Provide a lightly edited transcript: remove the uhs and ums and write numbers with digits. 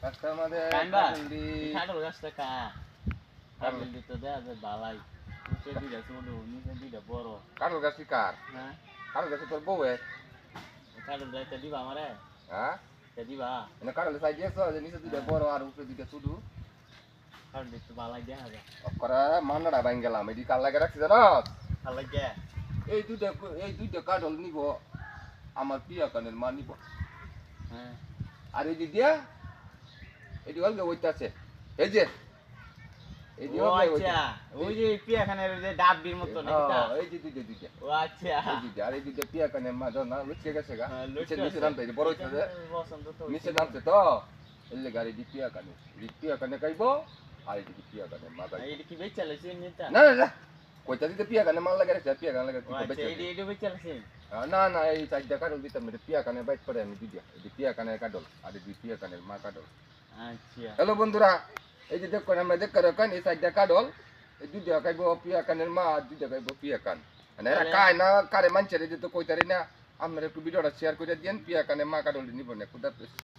রাস্তার মাঝে কাইনবা কাটুলি কাটল গাছটা কা কাটল দিতে দেয়া যে বালাই নিচে দিটা ছোট নিচে দিটা বড় কাটল গাছ কার হ্যাঁ কাটল গাছ তোর বউয়ের কাটল যাইতে দিবা আমারে হ্যাঁ তে দিবা মানে কাটল সাইজ দিয়েছ যে নিচে দুইটা বড় আর উপরে দুইটা ছোট কাটল দিতে বালাই দেখা যায় করে মান্নাটা বাইন গেলাম এটি কার লাগে রাখছি জানো ভালো গে এই দুইটা কাটল নিব আমার পিয়া কানের মা নিব হ্যাঁ আর এই দিয়া এটি অলগে ওইতাছে এই যে এটি ও অলগে আচ্ছা ওই যে পিয়াখানের যে ডাববির মতো নাকি এই যে দুইটা ও আচ্ছা এই দুইটা আর এই দুইটা পিয়া কানের মা ধর না লুচকে গেছে গা লুচকে নিচে নামতে এই যে বড় হইছে যে পছন্দ তো নিচে নামছে তো এলে গাড়ি দি পিয়া কানে খাইবো আর এদিকে পিয়া কানে মা খাইবো এইটা কি বেচালেছে নিতা না না না কইতা দিতে পিয়া কানে মাল লাগে রে পিয়া কানে লাগে ও আচ্ছা এইটা বেচালেছে না না এই চারটা কাটল দিতাম এটা পিয়া কানে বাইট করে আমি দিদিয়া এই পিয়া কানে কাটল আর এই পিয়া কানের মা কাটল আচ্ছা হ্যালো বন্ধুরা এই যে দেখো আমরা দেখ করে কান এই চারটা কাটল এই দুইটা খাইবো পিয়া কানের মা আর দুইটা খাইবো পিয়া কান মানে এরা খায় না কারে মানছে রে যে তো কইতারি না আমরা একটু ভিডিওটা শেয়ার করে দিয়েন পিয়া কানে মা কাটল নিব না খুদা